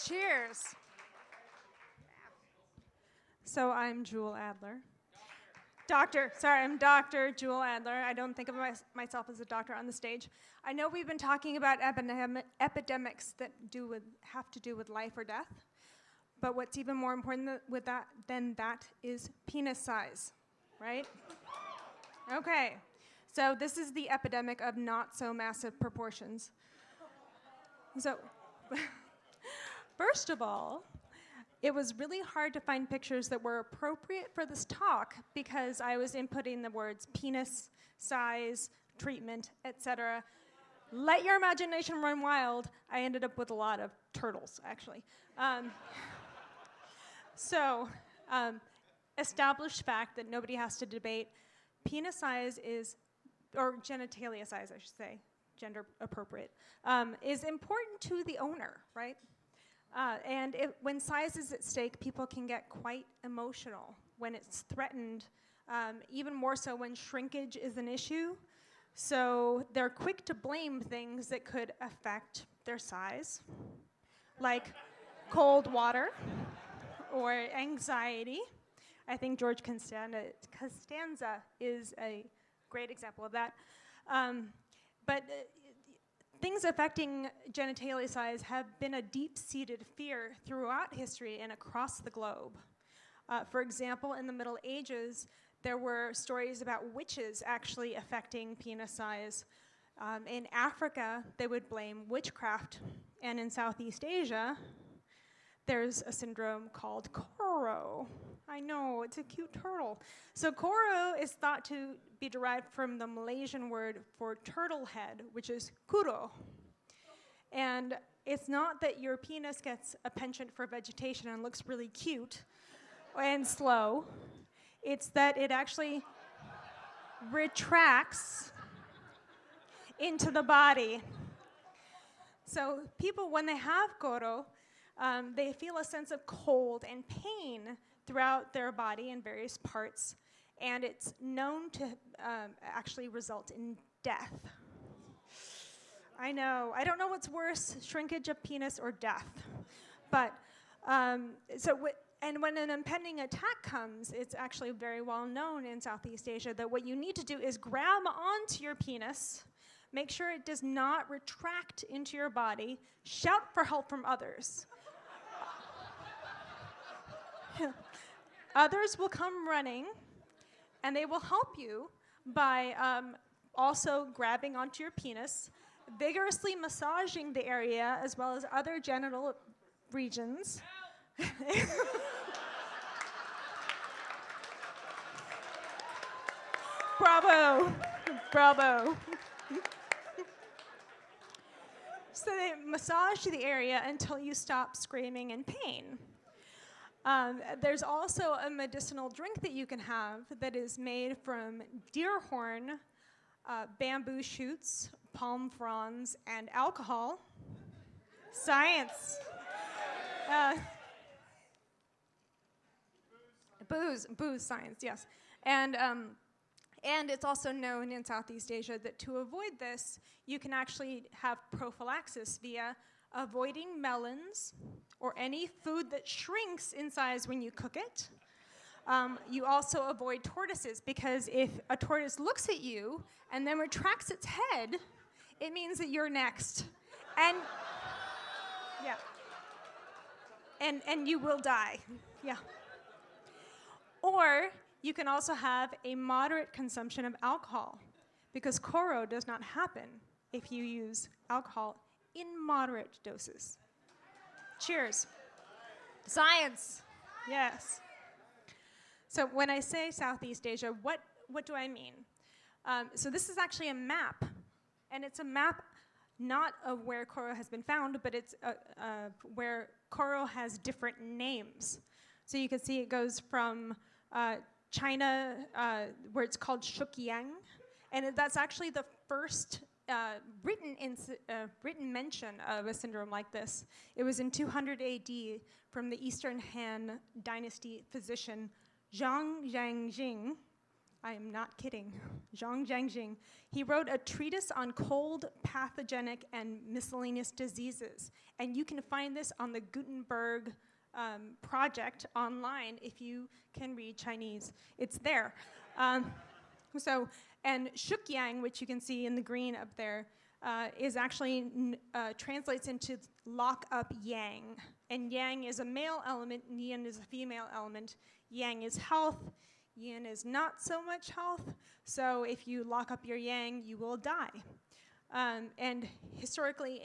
Cheers. So I'm Joule Adler. I'm Dr. Joule Adler. I don't think of myself as a doctor on the stage. I know we've been talking about epidemics that have to do with life or death, but what's even more important than that is penis size, right? Okay, so this is the epidemic of not so massive proportions. So, first of all, it was really hard to find pictures that were appropriate for this talk because I was inputting the words penis, size, treatment, etc. Let your imagination run wild. I ended up with a lot of turtles, actually. Established fact that nobody has to debate, penis size is, or genitalia size, I should say, gender appropriate, is important to the owner, right? And when size is at stake, people can get quite emotional when it's threatened, even more so when shrinkage is an issue. So they're quick to blame things that could affect their size, like cold water or anxiety. I think George Costanza is a great example of that. Things affecting genitalia size have been a deep-seated fear throughout history and across the globe. For example, in the Middle Ages, there were stories about witches actually affecting penis size. In Africa, they would blame witchcraft. And in Southeast Asia, there's a syndrome called Koro. I know, it's a cute turtle. So Koro is thought to be derived from the Malaysian word for turtle head, which is Kuro. And it's not that your penis gets a penchant for vegetation and looks really cute and slow. It's that it actually retracts into the body. So people, when they have Koro, they feel a sense of cold and pain throughout their body in various parts, and it's known to actually result in death. I know, I don't know what's worse, shrinkage of penis or death. But, and when an impending attack comes, it's actually very well known in Southeast Asia that what you need to do is grab onto your penis, make sure it does not retract into your body, shout for help from others. Others will come running, and they will help you by also grabbing onto your penis, vigorously massaging the area as well as other genital regions. Bravo, bravo. So they massage the area until you stop screaming in pain. There's also a medicinal drink that you can have that is made from deer horn, bamboo shoots, palm fronds, and alcohol. Science. Booze science, yes. And it's also known in Southeast Asia that to avoid this, you can actually have prophylaxis via avoiding melons or any food that shrinks in size when you cook it. You also avoid tortoises, because if a tortoise looks at you and then retracts its head, it means that you're next. And yeah. And you will die. Yeah. Or you can also have a moderate consumption of alcohol, because Koro does not happen if you use alcohol in moderate doses. Cheers. Science. Yes. So when I say Southeast Asia, what do I mean? So this is actually a map, and it's a map not of where Koro has been found, but it's where Koro has different names. So you can see it goes from China, where it's called Shukyang, and that's actually the first written mention of a syndrome like this. It was in 200 AD from the Eastern Han Dynasty physician Zhang Yangjing, I am not kidding, Zhang Jiangjing. He wrote a treatise on cold, pathogenic, and miscellaneous diseases. And you can find this on the Gutenberg project online if you can read Chinese. It's there. And Shukyang, which you can see in the green up there, is actually translates into lock up yang. And yang is a male element, and yin is a female element. Yang is health, yin is not so much health. So if you lock up your yang, you will die. And historically,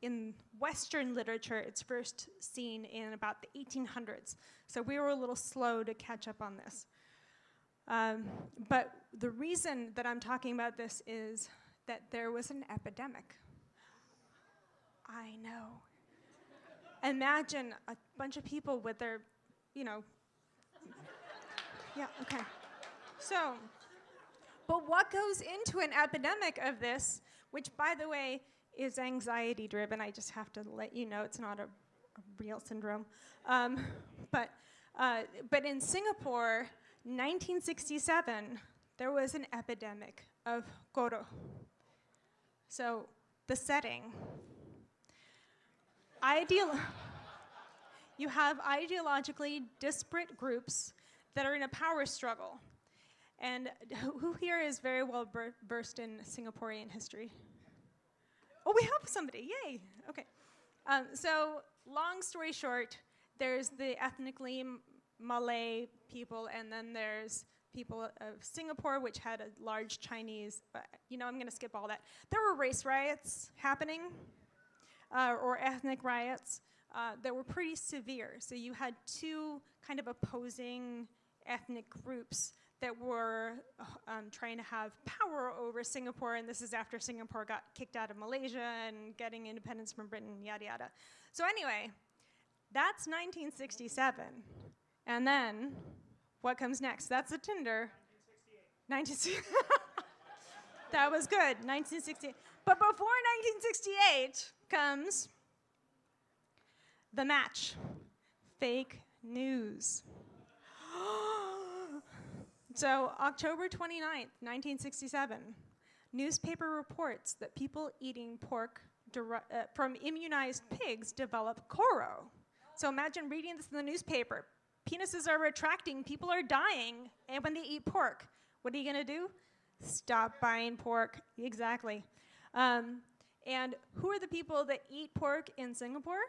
in Western literature, it's first seen in about the 1800s. So we were a little slow to catch up on this. But the reason that I'm talking about this is that there was an epidemic. I know. Imagine a bunch of people with their, yeah, okay. So, but what goes into an epidemic of this, which, by the way, is anxiety-driven. I just have to let you know it's not a real syndrome. But in Singapore, 1967, there was an epidemic of Koro. So the setting. You have ideologically disparate groups that are in a power struggle. And who here is very well versed in Singaporean history? Oh, we have somebody, yay, okay. So long story short, there's the ethnically Malay people, and then there's people of Singapore, which had a large Chinese, I'm gonna skip all that. There were race riots happening, or ethnic riots that were pretty severe. So you had two kind of opposing ethnic groups that were trying to have power over Singapore, and this is after Singapore got kicked out of Malaysia and getting independence from Britain, yada yada. So anyway, that's 1967. And then, what comes next? That's the Tinder. 1968. That was good, 1968. But before 1968 comes the match, fake news. So October 29th, 1967, newspaper reports that people eating pork from immunized pigs develop Koro. So imagine reading this in the newspaper. Penises are retracting, people are dying, and when they eat pork, what are you gonna do? Stop buying pork, exactly. And who are the people that eat pork in Singapore?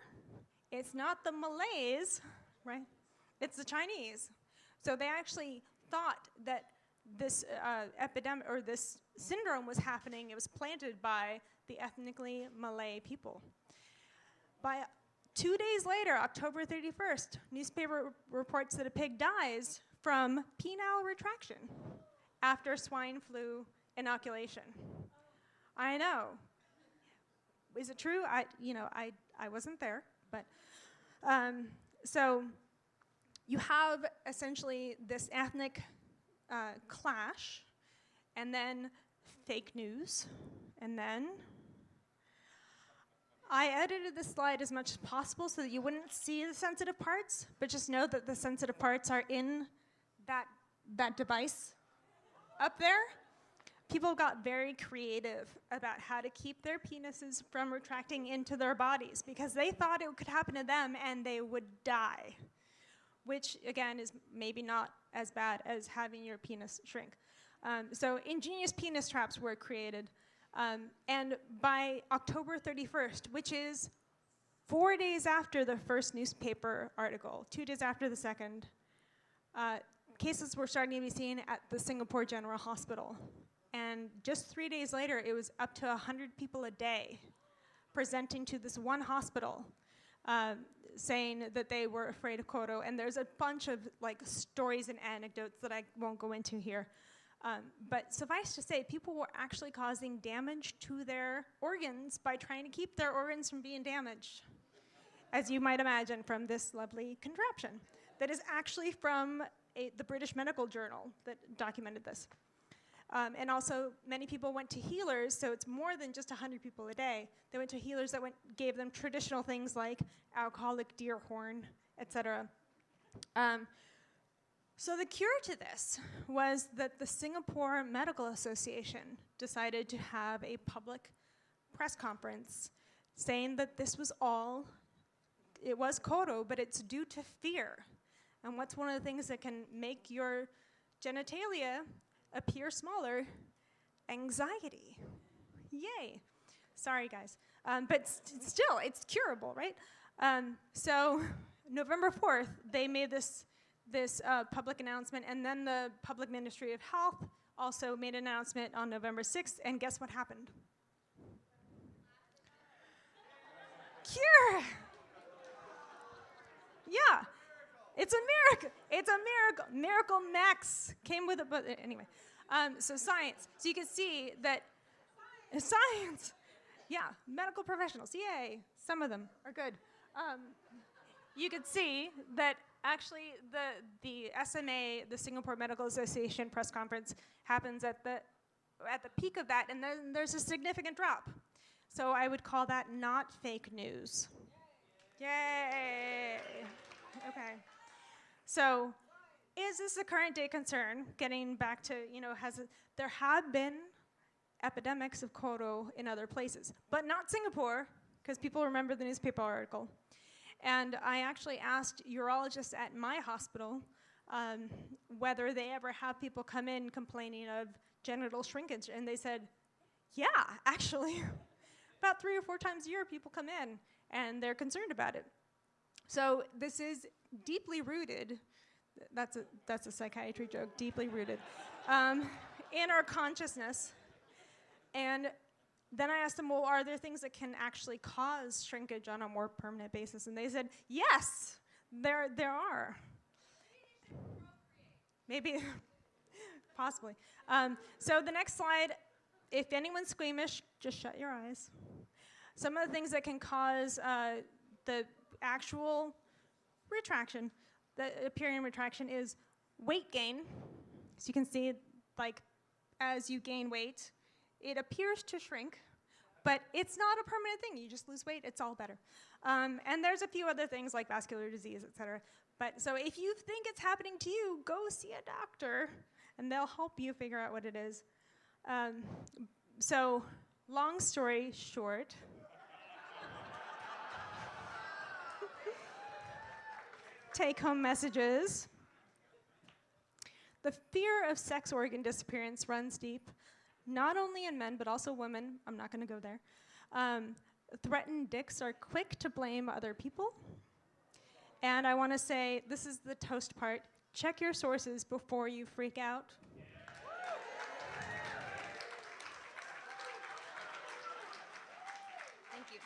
It's not the Malays, right? It's the Chinese. So they actually thought that this epidemic or this syndrome was happening. It was planted by the ethnically Malay people. By 2 days later, October 31st, newspaper reports that a pig dies from penile retraction after swine flu inoculation. I know. Is it true? I wasn't there, but so you have essentially this ethnic clash, and then fake news, and then I edited this slide as much as possible so that you wouldn't see the sensitive parts, but just know that the sensitive parts are in that device up there. People got very creative about how to keep their penises from retracting into their bodies because they thought it could happen to them and they would die, which again is maybe not as bad as having your penis shrink. So ingenious penis traps were created. And by October 31st, which is 4 days after the first newspaper article, 2 days after the second, cases were starting to be seen at the Singapore General Hospital. And just 3 days later, it was up to 100 people a day presenting to this one hospital, saying that they were afraid of Koro. And there's a bunch of stories and anecdotes that I won't go into here. But suffice to say, people were actually causing damage to their organs by trying to keep their organs from being damaged, as you might imagine from this lovely contraption that is actually from the British Medical Journal that documented this. And also, many people went to healers, so it's more than just 100 people a day. They went to healers that gave them traditional things like alcoholic deer horn, etc. So the cure to this was that the Singapore Medical Association decided to have a public press conference saying that this was all, it was Koro, but it's due to fear. And what's one of the things that can make your genitalia appear smaller? Anxiety. Yay. Sorry, guys. But still, it's curable, right? So November 4th, they made this public announcement, and then the Public Ministry of Health also made an announcement on November 6th, and guess what happened? Cure! Yeah, it's a miracle. It's a miracle. Miracle Max came with it, but anyway. So science. So you can see that science. Yeah, medical professionals. Yay. Some of them are good. You could see that actually the SMA, the Singapore Medical Association press conference, happens at the peak of that, and then there's a significant drop. So I would call that not fake news. Yay. Okay. So is this a current day concern? Getting back to, there have been epidemics of Koro in other places, but not Singapore, because people remember the newspaper article. And I actually asked urologists at my hospital whether they ever have people come in complaining of genital shrinkage, and they said, yeah, actually. About 3 or 4 times a year, people come in, and they're concerned about it. So this is deeply rooted, that's a psychiatry joke, deeply rooted, in our consciousness. And then I asked them, well, are there things that can actually cause shrinkage on a more permanent basis? And they said, yes, there are. Maybe, possibly. So the next slide, if anyone's squeamish, just shut your eyes. Some of the things that can cause the actual retraction, the appearing retraction, is weight gain. So you can see, like, as you gain weight, it appears to shrink, but it's not a permanent thing. You just lose weight, it's all better. And there's a few other things like vascular disease, et cetera. But so if you think it's happening to you, go see a doctor, and they'll help you figure out what it is. So long story short, take-home messages. The fear of sex organ disappearance runs deep, not only in men, but also women. I'm not going to go there. Threatened dicks are quick to blame other people. And I want to say, this is the toast part, check your sources before you freak out. Thank you.